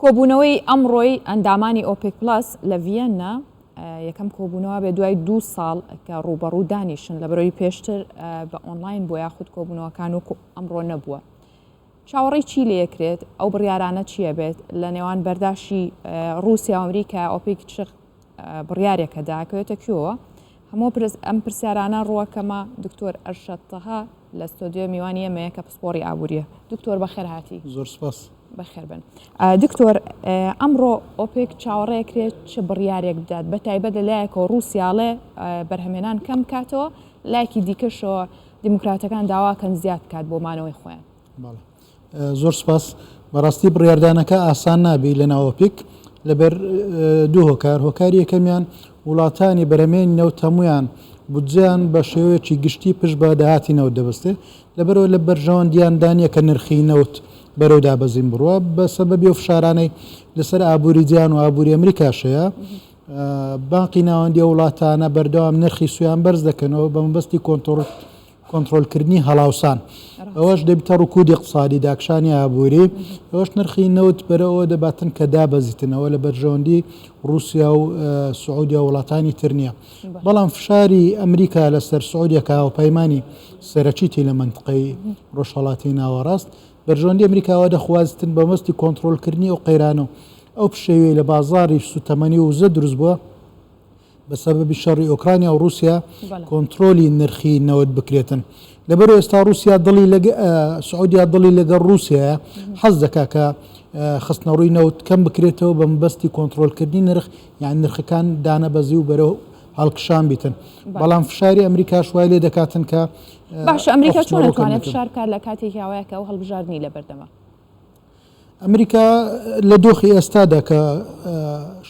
کۆبوونەوەی ئەمڕۆی ئەندامانی ئۆپێک پلاس لە ڤیەننا یەکەم کۆبوونەوە بێ دوای 2 ساڵ کە ڕوبەڕوو دانیشن لە بەرەوەی پێشتر بە ئۆنلاین بۆ یاخود کۆبوونەوەکان و ئەمڕۆ نەبووە. چاوەڕێی چی لێکرێت ئەو بڕیارانە چیە بێت لە نێوان بەرداشی رووسیا و ئەمریکا ئۆپێک چ بڕیارێکە داکەوێتە کوێوە؟ هەموو ئەم پرسیارانە ڕوەکەمە دکتۆر ئەرشەد تەها لە ستۆدیۆ میوانی ئێمەیە کە پسپۆڕی ئابووریە. دکتۆر بەخێر هاتی. زۆر سپاس. بەخێر بن. دکتۆر ئەمڕۆ ئۆپێک چاوەڕێکرێت چه بڕیارێک بدات بە تایبەت لە لایەکەوە رووسیاڵێ بەرهەمێنان کەم کاتەوە، لایەکی دیکەشەوە دیموکراتەکان داواکەن زیاد کات بۆ مانەوەی خۆیان. زۆر سپاس. بەڕاستی بڕیاردانەکە ئاسان نابی لە ناو ئۆپێک لەبەر دوو هۆکار. هۆکاری یەکەمیان وڵاتانی بەرهەمێنی نەوت هەمویان بودجیان بە شێوەیەکی گشتی پشت بە داهاتی نەوت دەبەستێ، لەبەرەوە لە بەرژەوەندیاندانیە کە نرخی نەوت بەرەو دابەزین بڕوە بە سەبەبی و فشارانەی لەسەر ئابووری جیهان و ئابووری ئەمریکاشەیە. بانقی ناوەندی وڵاتانە بەردەوام نرخی سویان بەرز دەکەنەوە بە مەبەستی کۆنتڕۆلکردنی هەڵاوسان. ئەوەش دەبیتە ڕکودی اقتصادی داکشانی ئابووری، ئەوەش نرخی نەوت بەرەوە دەباتن کە دابەزیتنەوە لە بەرژەوەندی رووسیا و سعودیا وڵاتانی تر نییە. بەڵام فشاری ئەمریکا لەسەر سعودیەکە هاوپەیمانی سەرەکیتی لە منطقەی ڕۆژهەڵاتی ناوەڕاست بەرژەوەندی ئەمریکاوە دەخوازتن بە مەستی کۆنتڕۆلکردنی و قەیرانە ئەو پشێوەی لە بازاری سوتەمەنی و زە دروست بووە بە سەبەبی شەڕی ئۆکرانیا و رووسیا کۆنتڕۆلی نرخی نەوت بکرێتن. لەبەرەوە ئێستا رووسیا سعودیا دڵی لەگەڵ رووسایە حەز دەکا کە خستنەڕووی نەوت کەم بکرێتەوە بە مەبەستی کۆنتڕۆلکردنی نرخ، یان نرخەکان دانەبەزی و بەرەو هەڵکشان بیتن. بەڵام فشاری ئەمریکا شوای لێ دەکاتن کە باش ئەمریکا چۆن دەتوانێت فشار کار لە کاتێکی هاوایە کە ئەو هەڵبژاردننی لە بەردەمە؟ ئەمریکا لە دۆخی ئێستادا کە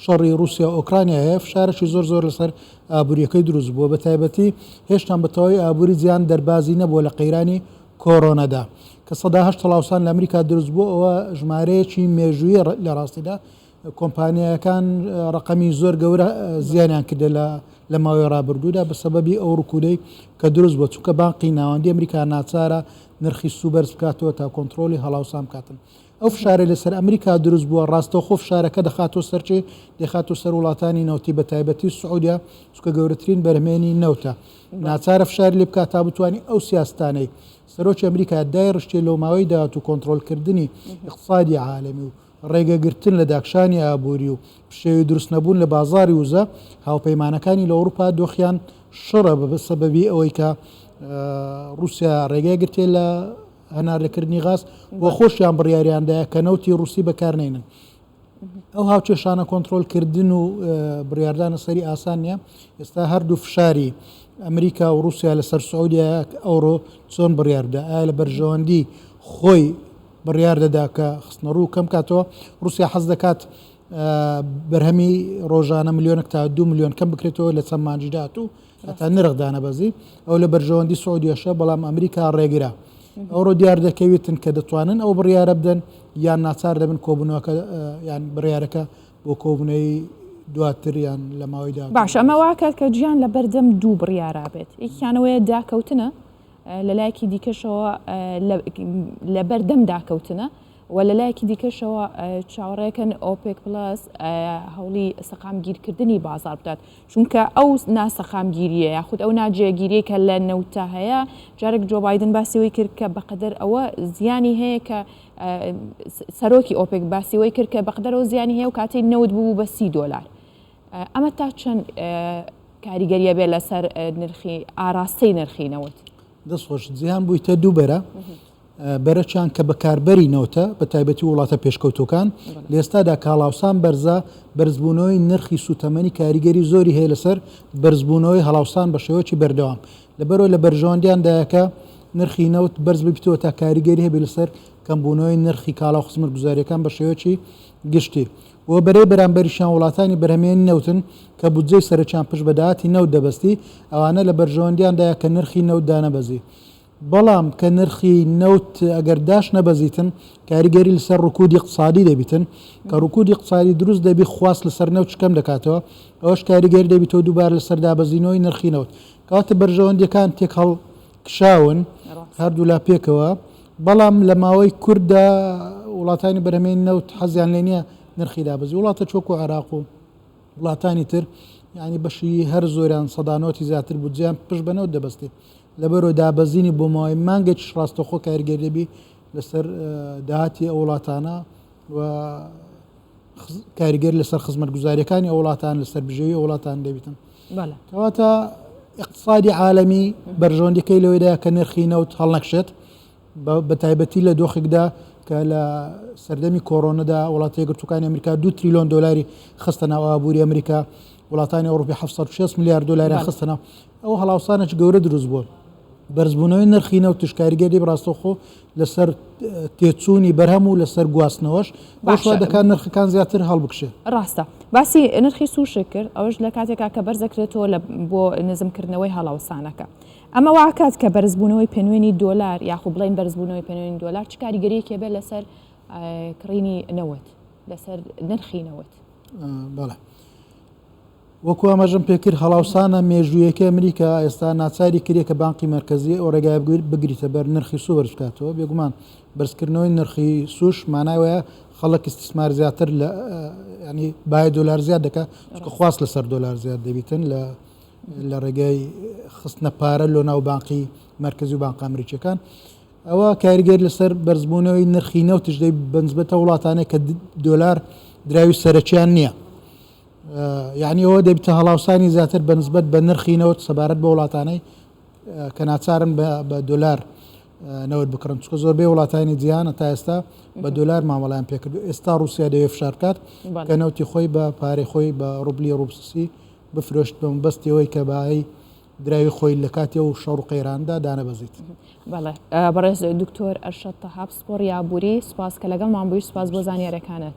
شەڕی رووسیا ئۆکرانیایە فشارێکی زۆر لەسەر ئابووریەکەی دروست بووە، بە تایبەتی هێشتا بەتەواوی ئابووری جیهان دەربازی نەبووە لە قەیرانی کۆڕۆنەدا کە ١٨ هەڵاوسان لە ئەمریکا دروست بوو. ئەوە ژمارەیەکی مێژوویە لە ڕاستیدا کۆمپانیەکان ڕقەمی زۆر گەورە زیانیان کردە لە ماوەی ڕابردوودا بە سەبەبی ئەو ڕکودەی کە دروست بووە، چونکە بانقی ناوەندی ئەمریکا ناچارە نرخی سوو بەرز بکاتەوە تا کۆنتڕۆلی هەڵاوسان بکاتن. ئەو فشارە لەسەر ئەمریکا دروست بووە ڕاستەوخۆ فشارەکە دەخاتۆ سەرچێ دەخاتۆ سەر وڵاتانی نەوتی بە تایبەتی سعودیا، چونکە گەورەترین بەرهەمێنی نەوتە. ناچارە فشاری لێ بکات تا بتوانانی ئەو سیاستانەی سەرۆکی ئەمریکا دای ڕشتێ لەو ماوەی داهات و کۆنتڕۆلکردنی اقتصادی عالەمی و ڕێگەگرتن لە داکشانی ئابووری و پشێوی دروست نەبوون لە بازاری وزە هاوپەیمانەکانی لە ئەوروپا دۆخیان شڕە بە سەبەبی ئەوەی کە رووسیا ڕێگای گرتێ لە هەنارلەکردنی غاز بۆ خۆشیان بڕیاریاندایە کە نەوتی رووسی بەکارنێنن. ئەو هاوچێشانە کۆنتڕۆلکردن و بڕیاردانە سەری ئاسان نیە. ئێستا هەردوو فشاری ئەمریکا و رووسیا لەسەر سعودیا ئەوڕۆ چۆن بڕیاردا، ئایا لە بەرژەوەندی خۆی بڕیار دەدا کە خستنەڕوو کەم کاتەوە. رووسیا حەز دەکات بەرهەمی ڕۆژانە ملیۆنێک تا 2 ملیۆن کەم بکرێتەوە لە چەند مانجی داهات و هەتا نرخ دانەبەزی. ئەو لە بەرژەوەندی سعودیەشە، بەڵام ئەمریکا ڕێگرا. ئەوڕۆ دیار دەکەوێتن کە دەتوانن ئەو بڕیارە بدەن یان ناچار دەبن کۆبوونەوەکە یان بڕیارەکە بۆ کۆبوونەی دواتر یان لە ماوەیدا. باش ئەمە واکات کە گیان لە بەردەم دوو بڕیارا بێت، یەکیانەوەیە داکەوتنە، لە لایەکی دیکەشەوە لە بەردەم داکەوتنە، و لە لایەکی دیکەشەوە چاوەڕێکن ئۆپێک پلاس هەوڵی سەقامگیرکردنی بازار بدات، چونکە ئەو ناسەقامگیریە یاخود ئەو ناجێگیریە کە لە نەوتە هەیە. جارێک جۆ بایدن باسیەوەی کرد کە بەقەدەر ئەوە زیانی هەیە کە سەرۆکی ئۆپێک باسیەوەی کرد کە بەقەدەرەوە زیانی هەیە و کاتەی نەوت بوو بە $30. ئەمە تا چەند کاریگەریە بێ لەسەر نرخی ئاراستەی نرخی نەوت؟ دەستخۆش جیهان بوویتە دووبەرە بەرەچیان کە بەکاربەری نەوتە بە تایبەتی وڵاتە پێشکەوتەکان لە ئێستادا کاڵاوسان بەرزە بەرزبوونەوەی نرخی سوتەمەنی کاریگەری زۆری هەیە لەسەر بەرزبوونەوەی هەڵاوسان بە شێوەیەکی بەردەوام. لەبەرەوە لە بەرژەوەندیاندایەکە نرخی نەوت بەرز ببیتەوە تا کاریگەری هەبێ لەسەر کەمبوونەوەی نرخی کاڵا و خزمەت گوزاریەکان بە شێوەیەکی گشتی. وە بەرەی بەرامبەریشان وڵاتانی بەرهەمێنی نەوتن کە بودجەی سەرچیان پشت بە داهاتی نەوت دەبەستی، ئەوانە لە بەرژەوەندیاندایە کە نرخی نەوت دانەبەزی. بەڵام کە نرخی نەوت ئەگەر داش نەبەزیتن کاریگەری لەسەر ڕکودی اقتصادی دەبیتن کە ڕکودی اقتصادی دروست دەبی خواست لەسەر نەوت کەم دەکاتەوە، ئەوەش کاریگەری دەبیتەوە دووبار لەسەر دابەزینەوەی نرخی نەوت. کەواتە بەرژەوەندیەکان تێک هەڵ کشاون هەردوو لا پێکەوە. بەڵام لە ماوەی کووردا وڵاتانی بەرهەمێنی نەوت حەزیان لێ نییە نرخی دابەزی وڵاتە چۆکو عێراق و وڵاتانی تر ینی بەشی هەر زۆریان سەدانۆتی زیاتر بودجیان پشت بەنەوە دەبەستی لەبەرەوە دابەزینی بۆ ماوەی مانگێکیش ڕاستەخۆ کاریگەریبی لەسەر داهاتی ئەو وڵاتانە و کاریگەر لەسەر خزمەتگوزاریەکانی ئەو وڵاتان لەسەر بژێوی وڵاتان دەبیتن کەواتە اقتصادی عالەمی بەرژەوەندەکەی لەوەیدا کە نرخی نەوت هەڵنەکشێت بە تایبەتی لە دۆخێکدا کە لە سەردەمی کۆڕۆنەدا وڵاتی یەکگرتووەکانی ئەمریکا 2 تریلیۆن دلاری خستە ناو ئابووری ئەمریکا وڵاتانی ئەوروپی 760 میلیارد دلاری خستنەوە ئەو هەڵاوسانێک گەورە دروست بووە بەرزبوونەوەی نرخی نەوت تشکاریگەری بڕاستەوخۆ لەسەر تێچوونی بەرهەم و لەسەر گواستنەوەش باشە دەکات نرخەکان زیاتر هەڵبکشێ ڕاستە باسی نرخی سووشە کرد ئەوش لە کاتێکا کە بەرزەکرێتەوە بۆ نزمکردنەوەی هەڵاوسانەکە ئەمە واکات کە بەرزبوونەوەی پێنوێنی دۆلار یاخو بڵین بەرزبوونەوەی پێنوێنی دۆلار چ کاریگەریەکێ بێت لەسەر کڕینی نەوت لەسەر نرخی نەوت بەڵێ وەکو ئەمەژم پێکرد هەڵاوسانە مێژوویەکە ئەمریکا ئێستا ناچاری کردێ کە بانقی مرکزی ئەو ڕێگای بگریتە بەر نرخی سوو بەرزکاتەوە بێگومان بەرزکردنەوەی نرخی سوش ماناوەیە خەڵک استثمار زیاتر لە ینی باە دلار زیاد دەکات چکە خواست لەسەر دلار زیاد دەبیتن لە ڕێگای خستنە پارە لۆ ناو بانقی مرکزی و بانق ئەمریکیەکان ئەوە کاریگەر لەسەر بەرزبوونەوەی نرخی نەوتش دەی بەنسبەتە وڵاتانێک کە دلار دراوی سەرچیان نییە یعنی ئەوە دەبتە هەڵاوسانی زیاتر بەنسبەت بە نرخی نەوت سەبارەت بە وڵاتانەی کە ناچارن بە دلار نەوت بکڕن چکە زۆربەی وڵاتانی جیهانە تا ئێستا بە دلار مامەڵیان پێکرد ئێستا رووسیا دەوێ فشارکات کە نەوتی خۆی بە پارەی خۆی بە ڕوبلی ڕوبسی بفرۆشت بە بەستیەوەی کە باایی دراوی خۆی لە کاتی و شەڕ و قەیراندا دانەبەزیت بەڵێ بەڕێز دکتۆر ئەرشەد تەحاب سپۆڕ یابووری سپاس کە لەگەڵمان بووی سپاس بۆ زانیاریەکانت.